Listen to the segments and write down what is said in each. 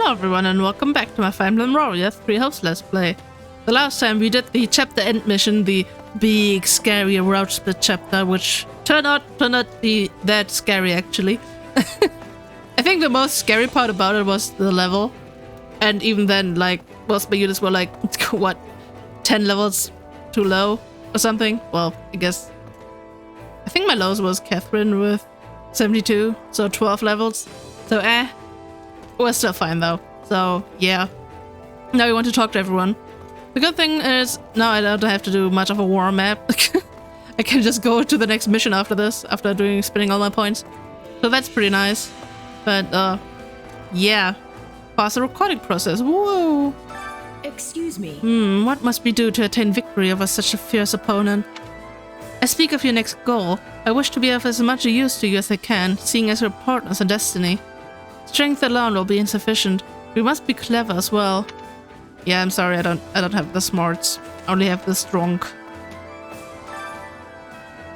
Hello everyone and welcome back to my Fire Emblem Warriors 3 host Let's Play. The last time we did the chapter end mission, the big scary route split chapter, which turned out to be that scary actually. I think the most scary part about it was the level. And even then, like, most of my units were like, what, 10 levels too low or something? Well, I think my lowest was Catherine with 72, so 12 levels. So we're still fine though. So yeah. Now we want to talk to everyone. The good thing is now I don't have to do much of a war map. I can just go to the next mission after this, after spending all my points. So that's pretty nice. But yeah. Past the recording process. Whoa. Excuse me. What must we do to attain victory over such a fierce opponent? I speak of your next goal. I wish to be of as much use to you as I can, seeing as we're partners in destiny. Strength alone will be insufficient. We must be clever as well. Yeah, I'm sorry, I don't have the smarts. I only have the strong.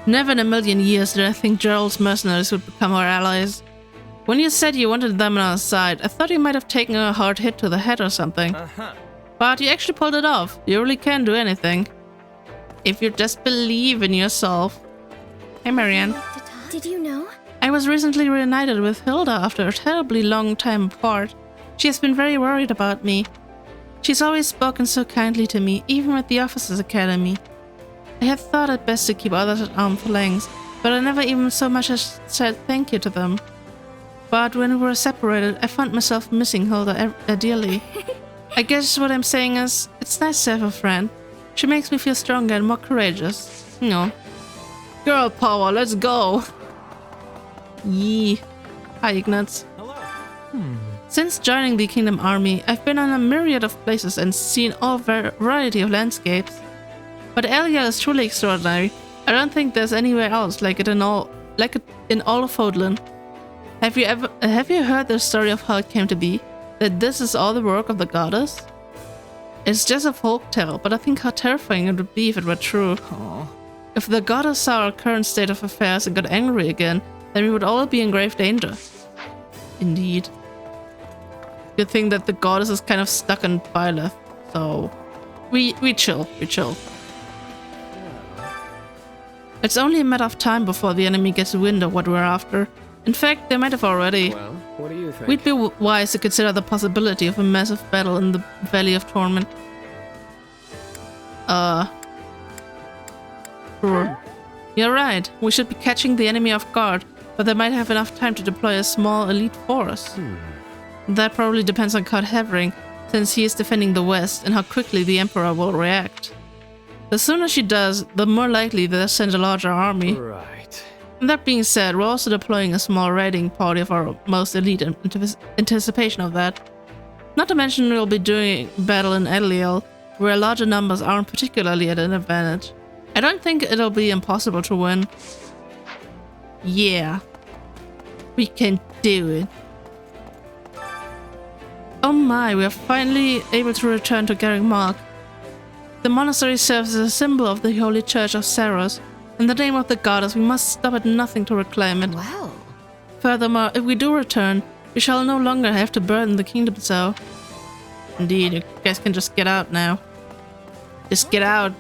Never in a million years did I think Gerald's mercenaries would become our allies. When you said you wanted them on our side, I thought you might have taken a hard hit to the head or something. But you actually pulled it off. You really can do anything. If you just believe in yourself. Hey, Marianne. Did you know? I was recently reunited with Hilda after a terribly long time apart. She has been very worried about me. She's always spoken so kindly to me, even at the Officers' Academy. I had thought it best to keep others at arm's length, but I never even so much as said thank you to them. But when we were separated, I found myself missing Hilda dearly. I guess what I'm saying is, it's nice to have a friend. She makes me feel stronger and more courageous. No. Girl power, let's go! Yee. Hi, Ignatz. Hello. Since joining the Kingdom Army, I've been on a myriad of places and seen all variety of landscapes. But Elia is truly extraordinary. I don't think there's anywhere else like it in all of Fódlan. Have you heard the story of how it came to be? That this is all the work of the goddess? It's just a folktale, but I think how terrifying it would be if it were true. Aww. If the goddess saw our current state of affairs and got angry again, then we would all be in grave danger. Indeed. Good thing that the goddess is kind of stuck in Byleth, so we chill. It's only a matter of time before the enemy gets wind of what we're after. In fact, they might have already. Well, what do you think? We'd be wise to consider the possibility of a massive battle in the Valley of Torment. Sure. You're right. We should be catching the enemy off guard, but they might have enough time to deploy a small elite force. That probably depends on Count Havering, since he is defending the West, and how quickly the Emperor will react. The sooner she does, the more likely they'll send a larger army. Right. And that being said, we're also deploying a small raiding party of our most elite in anticipation of that. Not to mention we'll be doing battle in Adeliel, where larger numbers aren't particularly at an advantage. I don't think it'll be impossible to win. Yeah. We can do it. Oh my, we are finally able to return to Garrick Mark. The monastery serves as a symbol of the Holy Church of Saros. In the name of the goddess, we must stop at nothing to reclaim it. Wow. Furthermore, if we do return, we shall no longer have to burden the kingdom so. Indeed, you guys can just get out now. Just get out.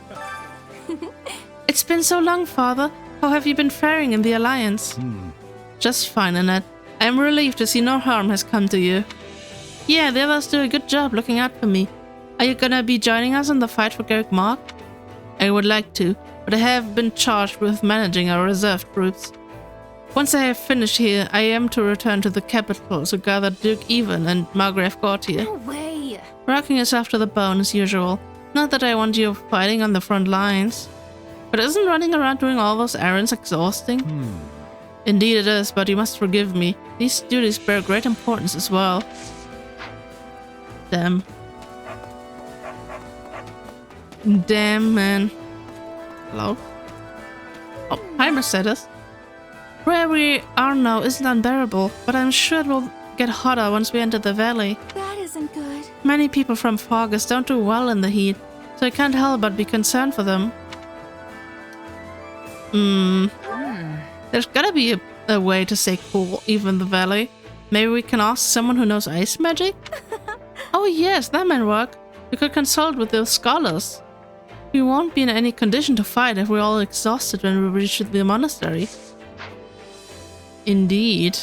It's been so long, Father. How have you been faring in the Alliance? Just fine, Annette. I am relieved to see no harm has come to you. Yeah, the others do a good job looking out for me. Are you gonna be joining us in the fight for Garrick Mark? I would like to, but I have been charged with managing our reserve troops. Once I have finished here, I am to return to the capital to gather Duke Ivan and Margrave Gautier. No way! Rocking yourself to the bone as usual. Not that I want you fighting on the front lines. But isn't running around doing all those errands exhausting? Indeed it is, but you must forgive me. These duties bear great importance as well. Damn. Damn, man. Hello? Oh, hi, Mercedes. Where we are now isn't unbearable, but I'm sure it will get hotter once we enter the valley. That isn't good. Many people from Fargus don't do well in the heat, so I can't help but be concerned for them. There's gotta be a way to stay cool even in the valley. Maybe we can ask someone who knows ice magic? Oh yes, that might work. We could consult with the scholars. We won't be in any condition to fight if we're all exhausted when we reach the monastery. Indeed.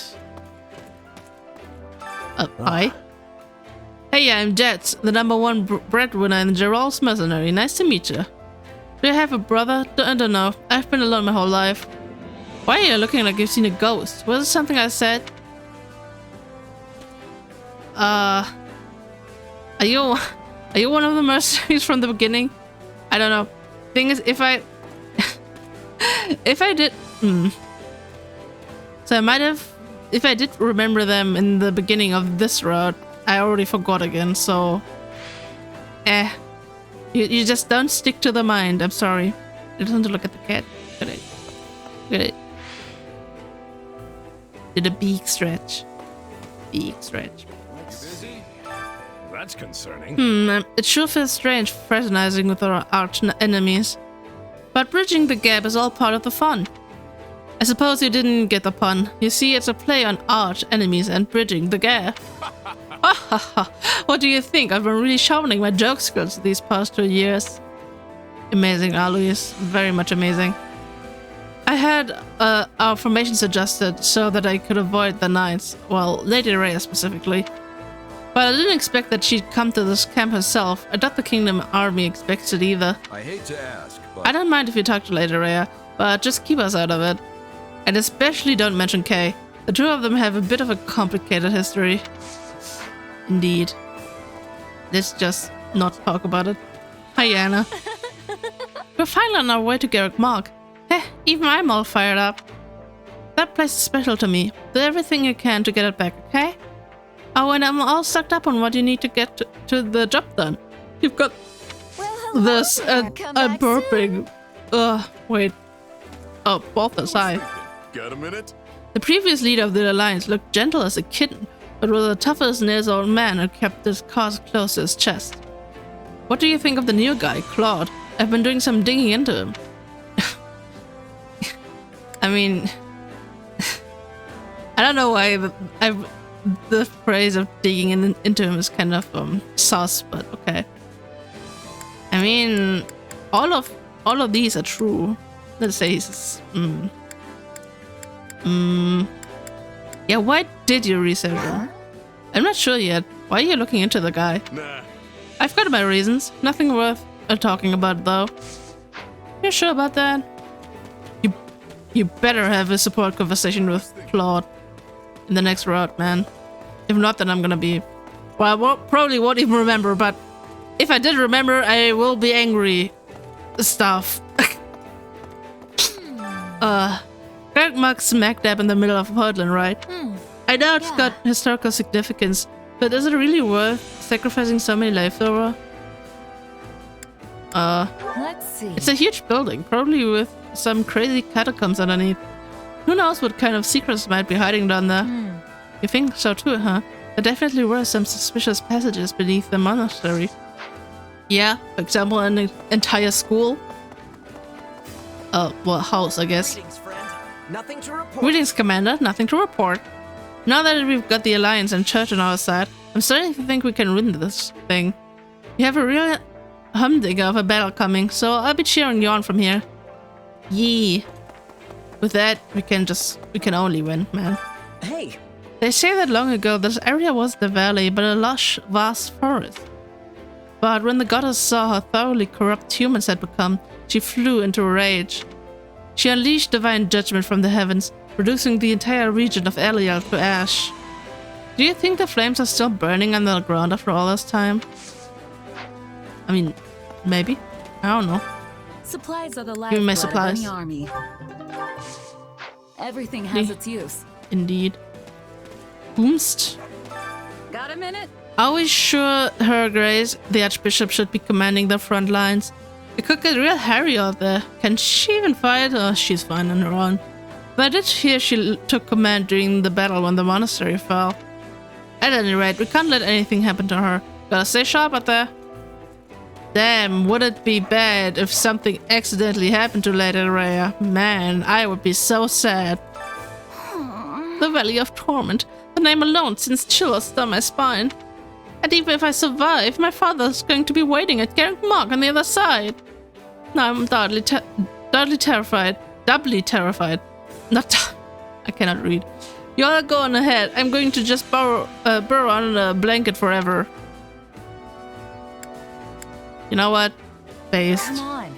Hi. Hey, I'm Jet, the #1 breadwinner in Gerald's mercenary. Nice to meet you. Do you have a brother? I don't know. I've been alone my whole life. Why are you looking like you've seen a ghost? Was it something I said? Are you one of the mercenaries from the beginning? I don't know. Thing is, if I did, so I might have, if I did remember them in the beginning of this route, I already forgot again. So, you just don't stick to the mind. I'm sorry. I just want to look at the cat. Look at it. Look at it. Did a big stretch. Big stretch. That's concerning. It sure feels strange fraternizing with our arch enemies. But bridging the gap is all part of the fun. I suppose you didn't get the pun. You see, it's a play on arch enemies and bridging the gap. What do you think? I've been really sharpening my joke skills these past 2 years. Amazing, Alois. Very much amazing. I had our formations adjusted so that I could avoid the knights. Well, Lady Rhea specifically. But I didn't expect that she'd come to this camp herself. I doubt the Kingdom Army expects it either. I hate to ask, but I don't mind if you talk to Lady Rhea, but just keep us out of it. And especially don't mention Kay. The two of them have a bit of a complicated history. Indeed. Let's just not talk about it. Hi, Anna. We're finally on our way to Garrick Mark. Heh, even I'm all fired up. That place is special to me. Do everything you can to get it back, okay? Oh, and I'm all sucked up on what you need to get to the job done. You've got this burping. Wait. Oh, both aside. got a minute? The previous leader of the Alliance looked gentle as a kitten, but was the toughest nails old man who kept his cause close to his chest. What do you think of the new guy, Claude? I've been doing some digging into him. I mean, I don't know why the phrase of digging into him is kind of sus, but okay. I mean, all of these are true. Let's say he's yeah, why did you research him? I'm not sure yet. Why are you looking into the guy? Nah. I've got my reasons. Nothing worth talking about though. You sure about that? You better have a support conversation with Claude in the next route, man. If not, then I'm gonna be... Well, I probably won't even remember, but if I did remember, I will be angry. Stuff. Garrick Mark's smack dab in the middle of Fódlan, right? I know it's got historical significance, but is it really worth sacrificing so many lives over? Let's see. It's a huge building, probably with some crazy catacombs underneath. Who knows what kind of secrets might be hiding down there? You think so too, huh? There definitely were some suspicious passages beneath the monastery. Yeah, for example, an entire school. Well, house, I guess. Greetings, friend. Nothing to report. Greetings, Commander. Nothing to report. Now that we've got the Alliance and Church on our side, I'm starting to think we can win this thing. We have a real humdinger of a battle coming, so I'll be cheering you on from here. Yee. With that, we can only win, man. Hey, They say that long ago this area was the valley, but a lush, vast forest. But when the goddess saw how thoroughly corrupt humans had become, she flew into a rage. She unleashed divine judgment from the heavens, reducing the entire region of Eliel to ash. Do you think the flames are still burning under the ground after all this time? I mean, maybe. I don't know. Supplies are the Give me my lifeblood of supplies. any army. Everything has its use. Indeed. Boomst. Got a minute? Are we sure Her Grace, the Archbishop, should be commanding the front lines? It could get real hairy out there. Can she even fight? Oh, she's fine on her own. But I did hear she took command during the battle when the monastery fell. At any rate, we can't let anything happen to her. Gotta stay sharp out there. Damn, would it be bad if something accidentally happened to Lady Rhea? Man, I would be so sad. The Valley of Torment. The name alone sends chills down my spine. And even if I survive, my father's going to be waiting at Garrick Mark on the other side. Now I'm doubly terrified. Doubly terrified. I cannot read. You all go on ahead. I'm going to just burrow under a blanket forever. You know what? Based. Come on.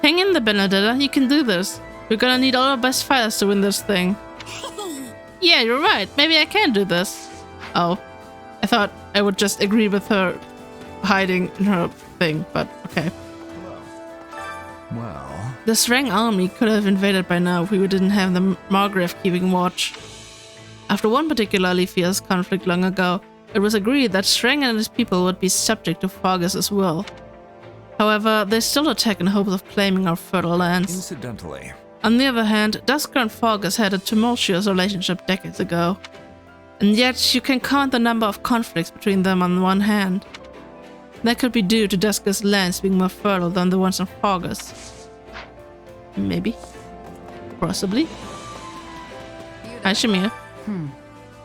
Hang in there, Benedetta. You can do this. We're gonna need all our best fighters to win this thing. Yeah, you're right. Maybe I can do this. Oh. I thought I would just agree with her hiding in her thing, but okay. Well. The Shrang army could have invaded by now if we didn't have the Margrave keeping watch. After one particularly fierce conflict long ago, it was agreed that Shrang and his people would be subject to Fargus' will. However, they still attack in hopes of claiming our fertile lands. Incidentally. On the other hand, Dusker and Fargus had a tumultuous relationship decades ago. And yet, you can count the number of conflicts between them on one hand. That could be due to Dusker's lands being more fertile than the ones in Fargus. Maybe. Possibly. Hi, Shamir.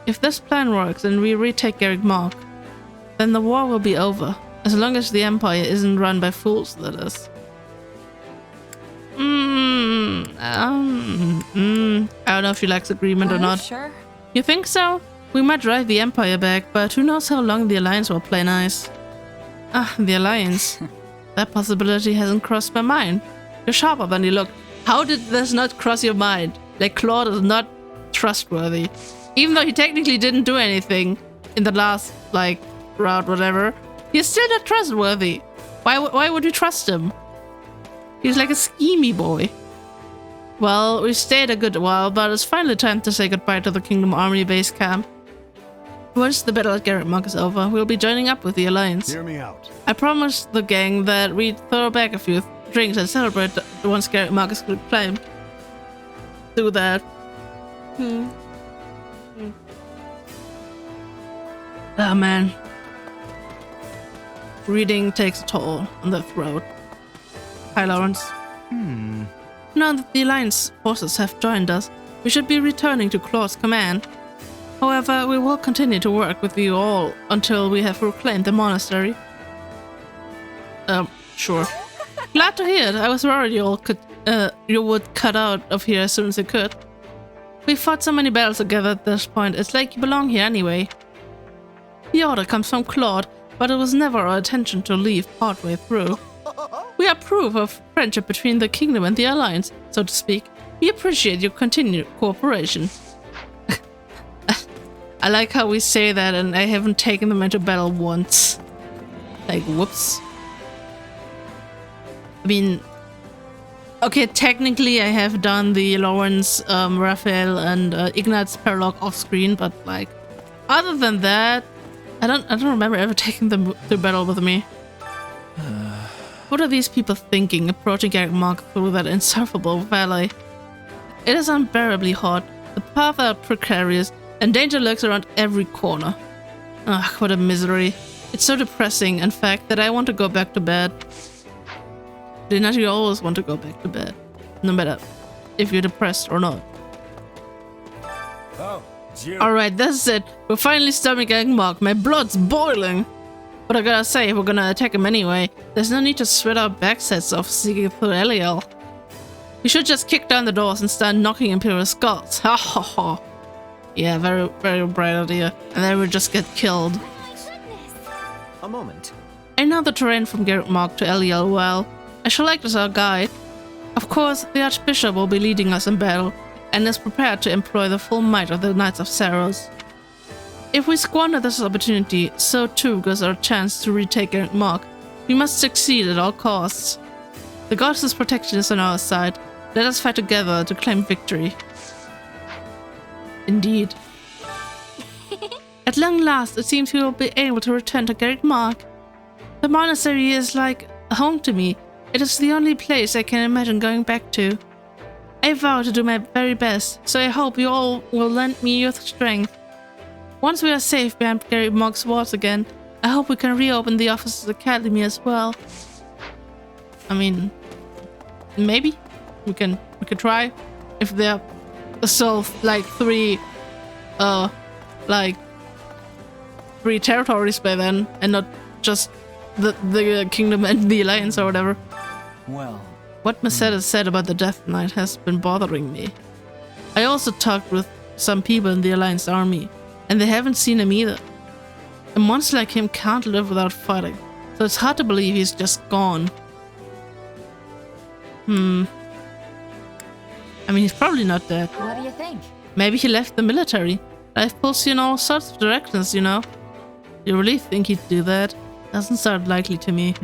If this plan works and we retake Garrick Mark, then the war will be over. As long as the Empire isn't run by fools, that is. I don't know if she likes agreement or not. Sure. You think so? We might drive the Empire back, but who knows how long the Alliance will play nice. Ah, the Alliance. That possibility hasn't crossed my mind. You're sharper than you look. How did this not cross your mind? Like, Claude is not trustworthy. Even though he technically didn't do anything in the last, like, route, whatever, he's still not trustworthy. Why would you trust him? He's like a schemy boy. Well, we stayed a good while, but it's finally time to say goodbye to the Kingdom Army base camp. Once the battle at Garrick Mark is over, we'll be joining up with the Alliance. Hear me out. I promised the gang that we'd throw back a few drinks and celebrate once Garrick Mark is claimed. Do that. Oh man. Reading takes a toll on the throat. Hi, Lawrence. Now that the Alliance forces have joined us, we should be returning to Claude's command. However, we will continue to work with you all until we have reclaimed the monastery. Sure. Glad to hear it. I was worried you would cut out of here as soon as you could. We fought so many battles together at this point, it's like you belong here anyway. The order comes from Claude, but it was never our intention to leave partway through. We are proof of friendship between the Kingdom and the Alliance, so to speak. We appreciate your continued cooperation. I like how we say that and I haven't taken them into battle once. Like, whoops. I mean, okay, technically I have done the Lawrence, Raphael, and Ignat's Paralog off screen, but like, other than that, I don't remember ever taking them to battle with me. What are these people thinking, approaching Garrick Mark through that insufferable valley? It is unbearably hot, the paths are precarious, and danger lurks around every corner. Ugh, what a misery. It's so depressing, in fact, that I want to go back to bed. Didn't you always want to go back to bed? No matter if you're depressed or not. Oh, it's you. Alright, that's it. We're finally storming Garrick Mark. My blood's boiling. But I gotta say, if we're gonna attack him anyway, there's no need to sweat our backsides off seeking through Eliel. We should just kick down the doors and start knocking Imperial skulls. Ha ha ha. Yeah, very, very bright idea. And then we'll just get killed. A moment. I know the terrain from Garrick Mark to Eliel well. I shall act as our guide. Of course, the Archbishop will be leading us in battle, and is prepared to employ the full might of the Knights of Saros. If we squander this opportunity, so too goes our chance to retake Garrick Mark. We must succeed at all costs. The goddess' protection is on our side. Let us fight together to claim victory. Indeed. At long last, it seems we will be able to return to Garrick Mark. The monastery is like a home to me. It is the only place I can imagine going back to. I vow to do my very best, so I hope you all will lend me your strength. Once we are safe behind Garrick Mark's walls again, I hope we can reopen the Officers' Academy as well. I mean, maybe we can try if there are still like 3 like 3 territories by then, and not just the kingdom and the alliance or whatever. Well, What Mercedes said about the Death Knight has been bothering me. I also talked with some people in the Alliance army, and they haven't seen him either. A monster like him can't live without fighting, so it's hard to believe he's just gone. I mean, he's probably not dead. What do you think? Maybe he left the military. Life pulls you in all sorts of directions, you know. You really think he'd do that? Doesn't sound likely to me.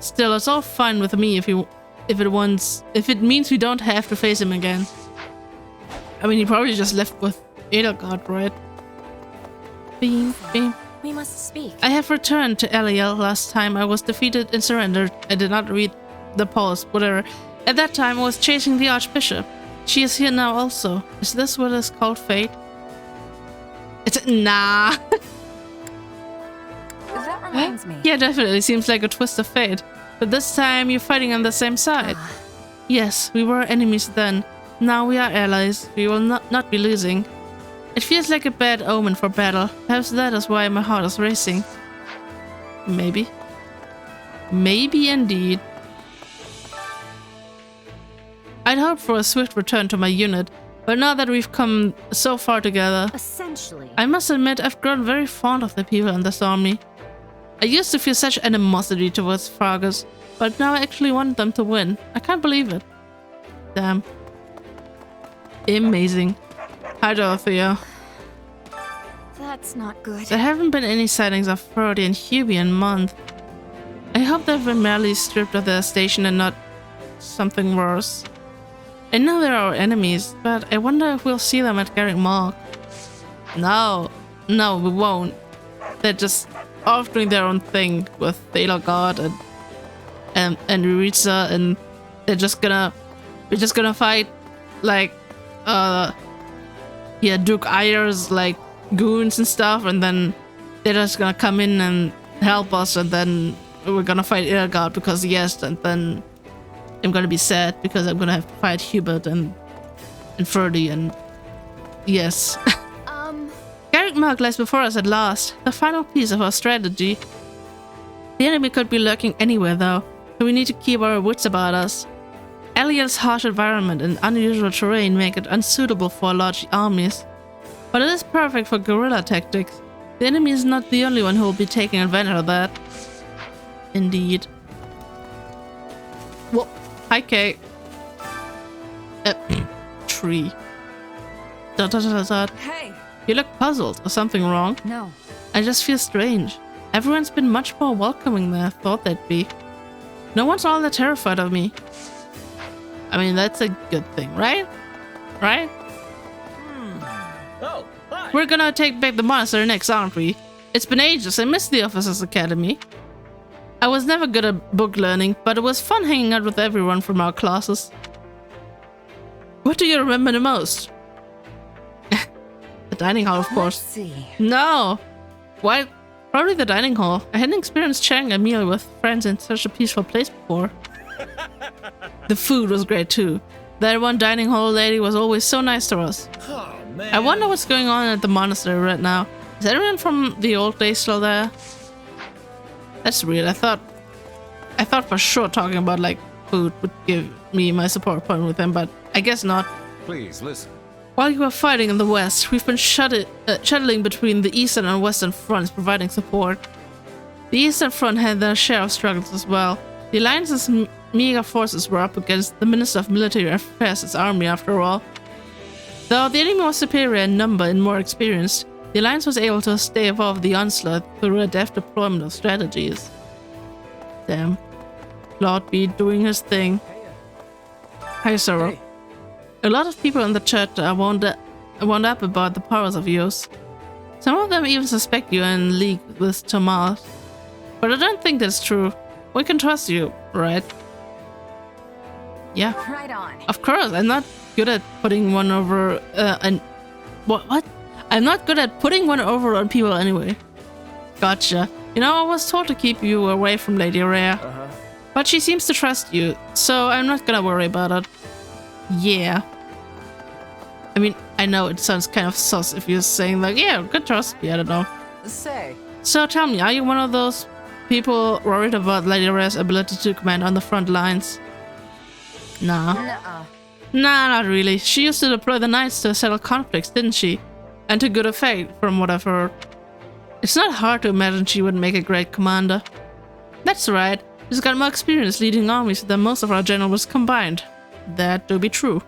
Still, it's all fine with me if it means we don't have to face him again. I mean, he probably just left with Edelgard, right? Beam, beam. We must speak. I have returned to Eliel. Last time I was defeated and surrendered. I did not read the pause, whatever. At that time I was chasing the Archbishop. She is here now also. Is this what is called fate? It's nah. That reminds me. Yeah, definitely seems like a twist of fate. But this time you're fighting on the same side. Yes, we were enemies then. Now we are allies. We will not be losing. It feels like a bad omen for battle. Perhaps that is why my heart is racing. Maybe. Maybe indeed. I'd hoped for a swift return to my unit, but now that we've come so far together, Essentially. I must admit I've grown very fond of the people in this army. I used to feel such animosity towards Fargus, but now I actually want them to win. I can't believe it. Damn. Amazing. Hi, Dorothea. That's not good. There haven't been any sightings of Frody and Hubie in months. I hope they've been merely stripped of their station and not something worse. I know they're our enemies, but I wonder if we'll see them at Garrick Mark. No, we won't. They're just off doing their own thing with Edelgard and Ritza, and we're just gonna fight like Duke Ayers like goons and stuff, and then they're just gonna come in and help us, and then we're gonna fight Edelgard because yes, and then I'm gonna be sad because I'm gonna have to fight Hubert and Ferdy, and yes. Garrick Mark lies before us at last, the final piece of our strategy. The enemy could be lurking anywhere though, so we need to keep our wits about us. Eliel's harsh environment and unusual terrain make it unsuitable for large armies, but it is perfect for guerrilla tactics. The enemy is not the only one who will be taking advantage of that. Indeed. Well, hi Kay. Tree. Dot, dot, dot, dot. Hey. You look puzzled. Is something wrong? No. I just feel strange. Everyone's been much more welcoming than I thought they'd be. No one's all that terrified of me. I mean, that's a good thing, right? Right? Oh, hi. We're gonna take back the monastery next, aren't we? It's been ages. I miss the Officers' Academy. I was never good at book learning, but it was fun hanging out with everyone from our classes. What do you remember the most? The dining hall, of course. Let's see. No! Why? Probably the dining hall. I hadn't experienced sharing a meal with friends in such a peaceful place before. The food was great too. That one dining hall lady was always so nice to us. Oh, man. I wonder what's going on at the monastery right now. Is everyone from the old days still there? That's weird. I thought for sure talking about like food would give me my support point with them, but I guess not. Please listen. While you were fighting in the west, we've been shuttling between the eastern and western fronts, providing support. The eastern front had their share of struggles as well. The Alliance's meager forces were up against the Minister of Military Affairs' army after all. Though the enemy was superior in number and more experienced, the Alliance was able to stay above the onslaught through a deft deployment of strategies. Damn. Lord be doing his thing. Hi, Sorrow. Hey. A lot of people in the church are wound up about the powers of yours. Some of them even suspect you are in league with Tomas. But I don't think that's true. We can trust you, right? Yeah. Right on. Of course, I'm not good at putting one over what? I'm not good at putting one over on people anyway. Gotcha. You know, I was told to keep you away from Lady Rhea. But she seems to trust you, so I'm not gonna worry about it. Yeah. I mean, I know it sounds kind of sus if you're saying like, yeah, good trust me, I don't know. Say. So tell me, are you one of those people worried about Lady Rhea's ability to command on the front lines? Nah. Nuh-uh. Nah, not really. She used to deploy the knights to settle conflicts, didn't she? And to good effect, from what I've heard. It's not hard to imagine she would make a great commander. That's right. She's got more experience leading armies than most of our generals combined. That do be true.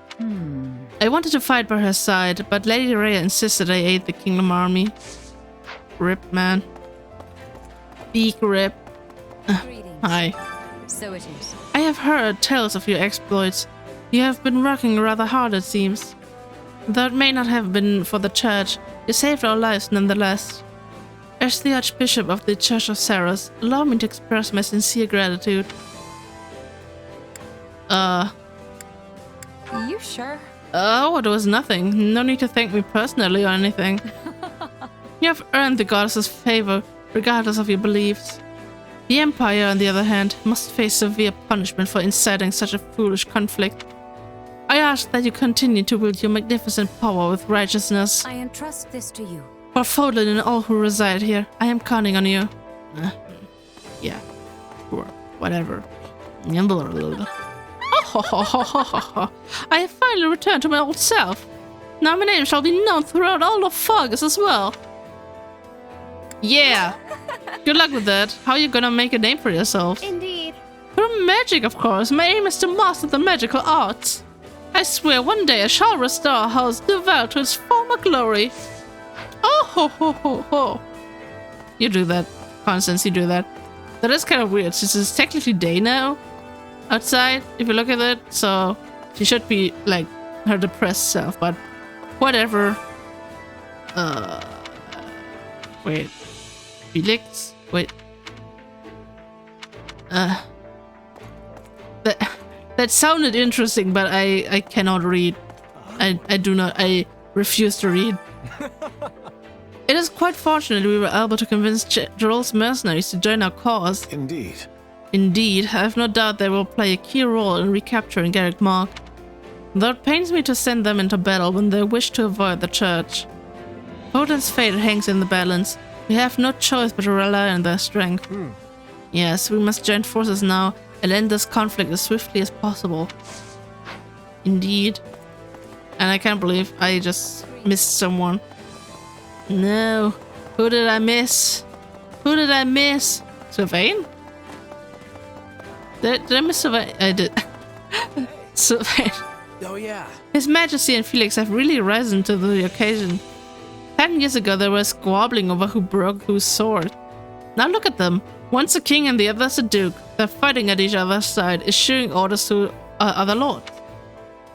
I wanted to fight by her side, but Lady Rhea insisted I aid the Kingdom Army. Rip, man. Big rip. Greetings. Hi. So it is. I have heard tales of your exploits. You have been working rather hard, it seems. Though it may not have been for the church, you saved our lives nonetheless. As the Archbishop of the Church of Saros, allow me to express my sincere gratitude. You sure? Oh, it was nothing. No need to thank me personally or anything. You have earned the goddess's favor, regardless of your beliefs. The Empire, on the other hand, must face severe punishment for inciting such a foolish conflict. I ask that you continue to wield your magnificent power with righteousness. I entrust this to you. For Fódlan and all who reside here, I am counting on you. Yeah, sure, whatever. I have finally returned to my old self. Now my name shall be known throughout all of Fargus as well. Yeah! Good luck with that. How are you gonna make a name for yourself? Indeed. Through magic, of course. My aim is to master the magical arts. I swear one day I shall restore House Duval to its former glory. Oh ho ho ho ho. You do that. Constance, you do that. That is kind of weird, since it's technically day now. Outside, if you look at it, so she should be like her depressed self, but whatever. Wait. Felix? Wait. That sounded interesting, but I cannot read. I refuse to read. It is quite fortunate we were able to convince Gerald's mercenaries to join our cause. Indeed. Indeed, I have no doubt they will play a key role in recapturing Garrick Mark. Though it pains me to send them into battle when they wish to avoid the church. Fódlan's fate hangs in the balance. We have no choice but to rely on their strength. Yes, we must join forces now and end this conflict as swiftly as possible. Indeed. And I can't believe I just missed someone. No. Who did I miss? Who did I miss? Sylvain? Did I miss Sylvain? I did. Sylvain. Oh yeah. His Majesty and Felix have really risen to the occasion. 10 years ago they were squabbling over who broke whose sword. Now look at them. One's a king and the other's a duke. They're fighting at each other's side, issuing orders to other lords.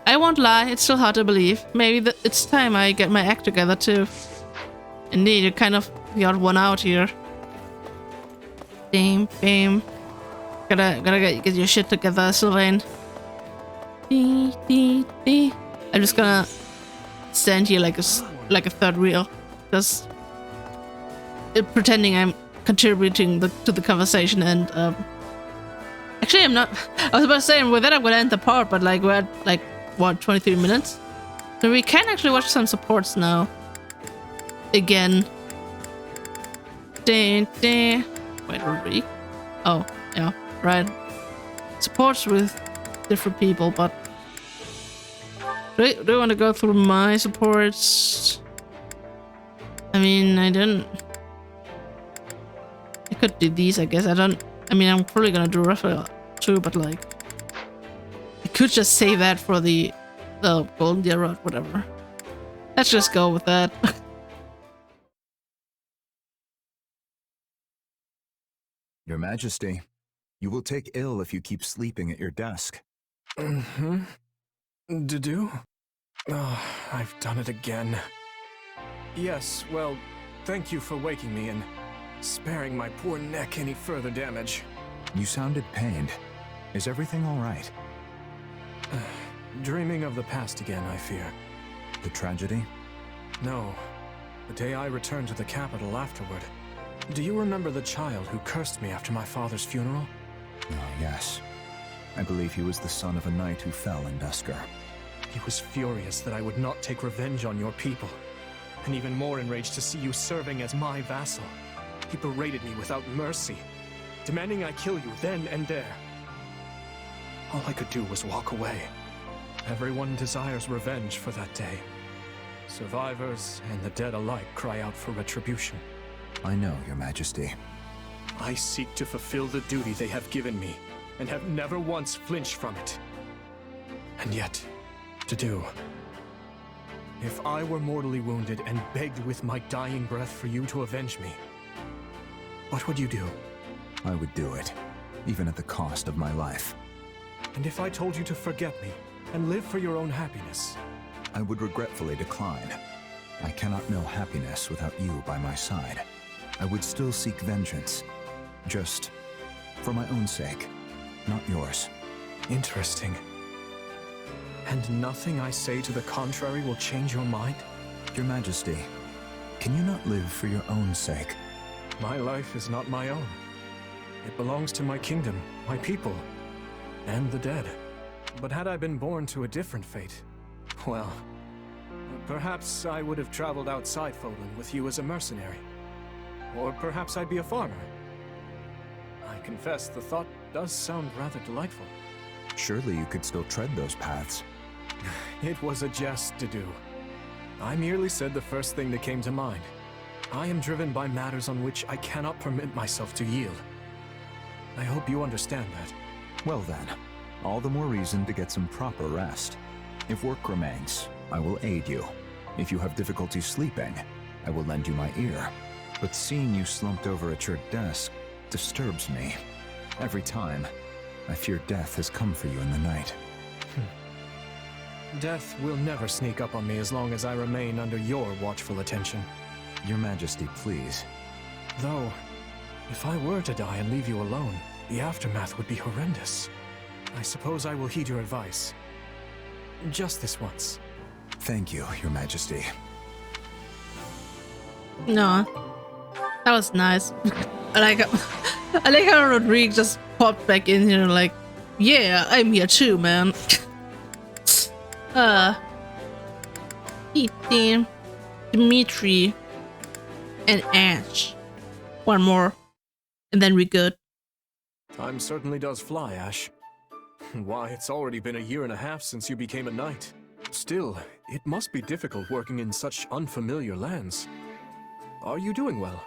I won't lie, it's still hard to believe. Maybe it's time I get my act together too. Indeed, you're kind of the odd one out here. Bam, bam. Gotta get your shit together, Sylvain. I'm just gonna stand here like a third wheel, just pretending I'm contributing to the conversation. And actually, I'm not. I was about to say with that I'm gonna end the part, but like we're at like what 23 minutes, so we can actually watch some supports now. Again. Wait, were we? Oh, yeah, right. Supports with different people, but do I want to go through my supports? I mean, I could do these, I guess. I mean, I'm probably gonna do Raphael too, but like, I could just save that for the Golden Deer Road, whatever. Let's just go with that. Your Majesty, you will take ill if you keep sleeping at your desk. Mm-hmm. Do? Oh, I've done it again. Yes, well, thank you for waking me and sparing my poor neck any further damage. You sounded pained. Is everything all right? Dreaming of the past again, I fear. The tragedy? No. The day I returned to the capital afterward. Do you remember the child who cursed me after my father's funeral? Oh, yes. I believe he was the son of a knight who fell in Dusker. He was furious that I would not take revenge on your people. and even more enraged to see you serving as my vassal. He berated me without mercy, demanding I kill you then and there. All I could do was walk away. Everyone desires revenge for that day. Survivors and the dead alike cry out for retribution. I know, Your Majesty. I seek to fulfill the duty they have given me, and have never once flinched from it. And yet, to do. If I were mortally wounded and begged with my dying breath for you to avenge me, what would you do? I would do it, even at the cost of my life. And if I told you to forget me, and live for your own happiness? I would regretfully decline. I cannot know happiness without you by my side. I would still seek vengeance. Just for my own sake, not yours. Interesting. And nothing I say to the contrary will change your mind? Your Majesty, can you not live for your own sake? My life is not my own. It belongs to my kingdom, my people, and the dead. But had I been born to a different fate, well, perhaps I would have traveled outside Fódlan with you as a mercenary. Or perhaps I'd be a farmer. I confess the thought does sound rather delightful. Surely you could still tread those paths. It was a jest to do. I merely said the first thing that came to mind. I am driven by matters on which I cannot permit myself to yield. I hope you understand that. Well then, all the more reason to get some proper rest. If work remains, I will aid you. If you have difficulty sleeping, I will lend you my ear. But seeing you slumped over at your desk disturbs me. Every time, I fear death has come for you in the night. Death will never sneak up on me as long as I remain under your watchful attention. Your Majesty, please. Though, if I were to die and leave you alone, the aftermath would be horrendous. I suppose I will heed your advice. Just this once. Thank you, Your Majesty. No, that was nice. I like how Rodrigue just popped back in here like, yeah, I'm here too, man. Ethan, Dimitri, and Ash. One more, and then we're good. Time certainly does fly, Ash. Why, it's already been a year and a half since you became a knight. Still, it must be difficult working in such unfamiliar lands. Are you doing well?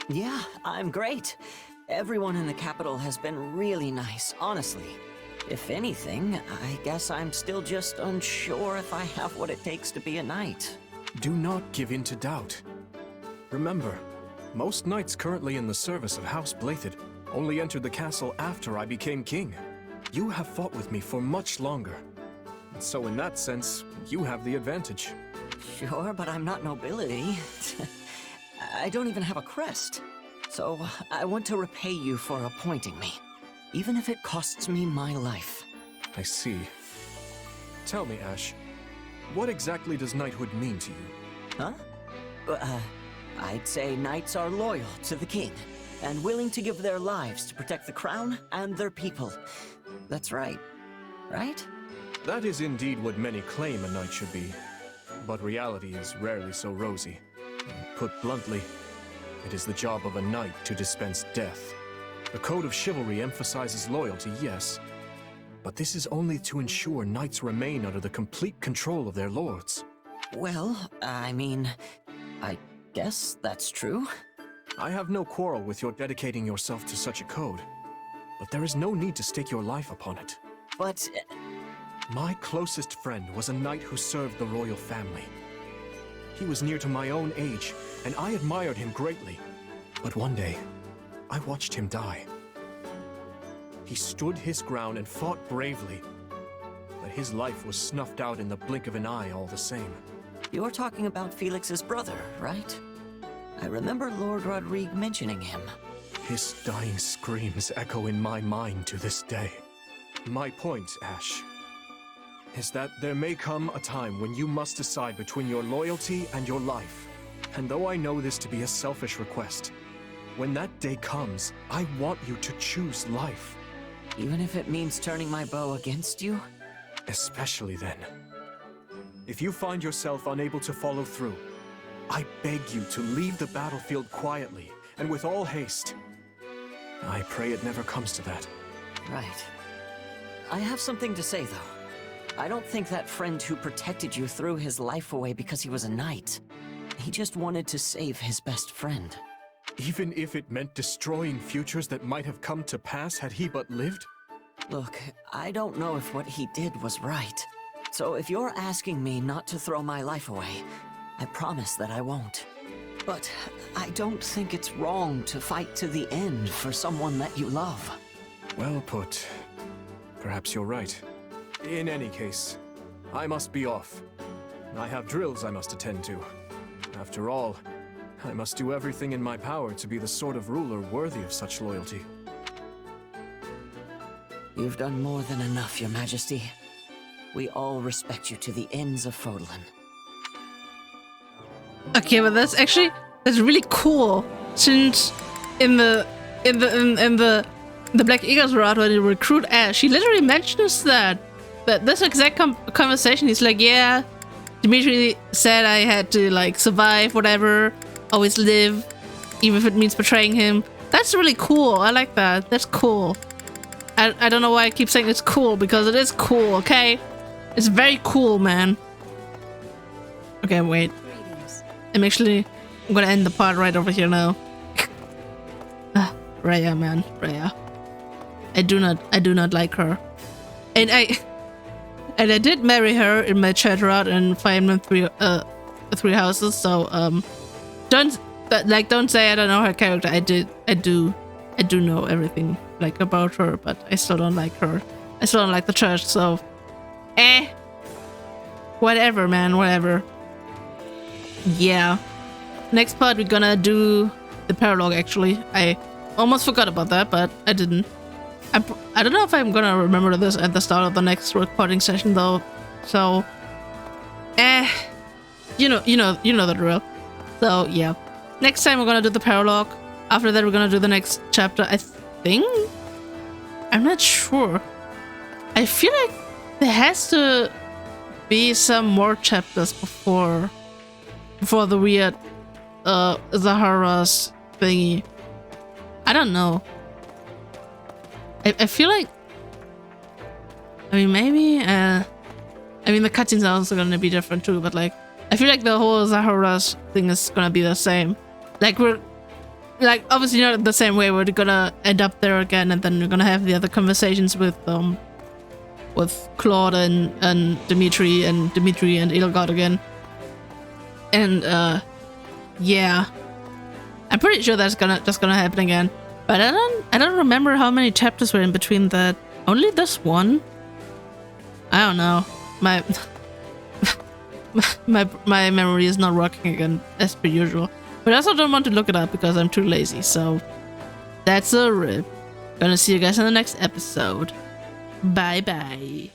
Yeah, I'm great. Everyone in the capital has been really nice, honestly. If anything, I guess I'm still just unsure if I have what it takes to be a knight. Do not give in to doubt. Remember, most knights currently in the service of House Blathid only entered the castle after I became king. You have fought with me for much longer. So in that sense, you have the advantage. Sure, but I'm not nobility. I don't even have a crest. So I want to repay you for appointing me, even if it costs me my life. I see. Tell me, Ash, what exactly does knighthood mean to you? Huh? I'd say knights are loyal to the king, and willing to give their lives to protect the crown and their people. That's right. Right? That is indeed what many claim a knight should be. But reality is rarely so rosy. Put bluntly, it is the job of a knight to dispense death. The code of chivalry emphasizes loyalty, yes, but this is only to ensure knights remain under the complete control of their lords. Well, I mean, I guess that's true. I have no quarrel with your dedicating yourself to such a code, but there is no need to stake your life upon it. But... My closest friend was a knight who served the royal family. He was near to my own age, and I admired him greatly. But one day, I watched him die. He stood his ground and fought bravely, but his life was snuffed out in the blink of an eye all the same. You're talking about Felix's brother, right? I remember Lord Rodrigue mentioning him. His dying screams echo in my mind to this day. My point, Ash, is that there may come a time when you must decide between your loyalty and your life. And though I know this to be a selfish request, when that day comes, I want you to choose life. Even if it means turning my bow against you? Especially then. If you find yourself unable to follow through, I beg you to leave the battlefield quietly and with all haste. I pray it never comes to that. Right. I have something to say, though. I don't think that friend who protected you threw his life away because he was a knight. He just wanted to save his best friend. Even if it meant destroying futures that might have come to pass had he but lived? Look, I don't know if what he did was right. So if you're asking me not to throw my life away, I promise that I won't. But I don't think it's wrong to fight to the end for someone that you love. Well put. Perhaps you're right. In any case, I must be off. I have drills I must attend to. After all, I must do everything in my power to be the sort of ruler worthy of such loyalty. You've done more than enough, Your Majesty. We all respect you to the ends of Fódlan. Okay, but that's really cool. Since in the Black Eagles route when you recruit Ash, he literally mentions that this exact conversation. He's like, yeah, Dimitri said I had to like survive, whatever, always live, even if it means betraying him. That's really cool. I like that. That's cool. I don't know why I keep saying it's cool, because it is cool, okay? It's very cool, man. Okay, wait. I'm gonna end the part right over here now. Rhea, man, Rhea. I do not like her. And I did marry her in my chat route in Fire Emblem Three Houses, so don't say I don't know her character. I do know everything like about her, but I still don't like her. I still don't like the church, so whatever, man, whatever. Yeah. Next part we're gonna do the paralogue. Actually, I almost forgot about that, but I didn't. I don't know if I'm gonna remember this at the start of the next recording session though. So, you know the drill. So yeah, next time we're gonna do the paralogue. After that, we're gonna do the next chapter. I think. I'm not sure. I feel like there has to be some more chapters before the weird Zahara's thingy. I don't know. I feel like, I mean, maybe, I mean, the cutscenes are also gonna be different too, but like, I feel like the whole Zahara's thing is gonna be the same. Like, we're, like, obviously not the same way, we're gonna end up there again, and then we're gonna have the other conversations with Claude and Dimitri and Edelgard again. And, yeah. I'm pretty sure that's gonna happen again. But I don't remember how many chapters were in between that. Only this one? I don't know. My memory is not working again as per usual. But I also don't want to look it up because I'm too lazy, so that's a rip. Gonna see you guys in the next episode. Bye bye.